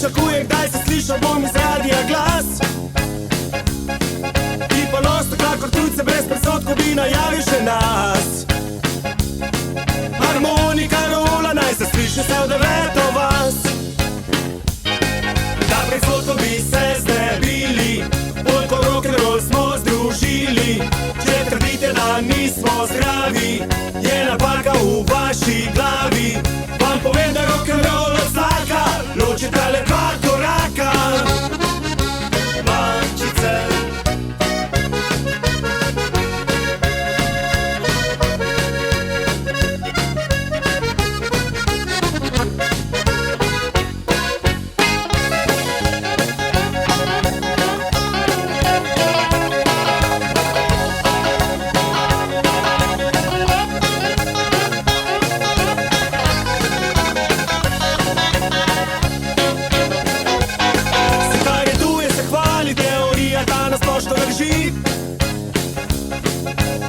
pričakuje, kdaj se slišal bom iz radija glas. Ti ponosno, kakor tujce brez predsodkov bi najavil še nas. Harmonika rola, naj se sliši vse v deveto vas. Da predsodkov bi se znebili, bolj ko rock'n'roll smo združili. Če trdite, da nismo zdravi, je napaka v vaši glavi. Vam povem, da rock'n'roll od zlaka ločita le dva koraka. Mančice.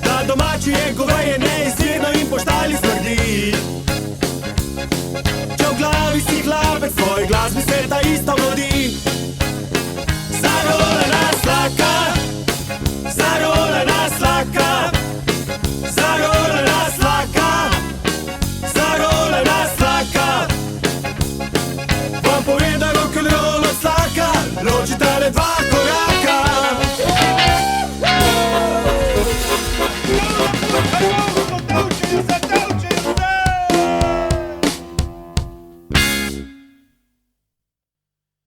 Da domači je govoril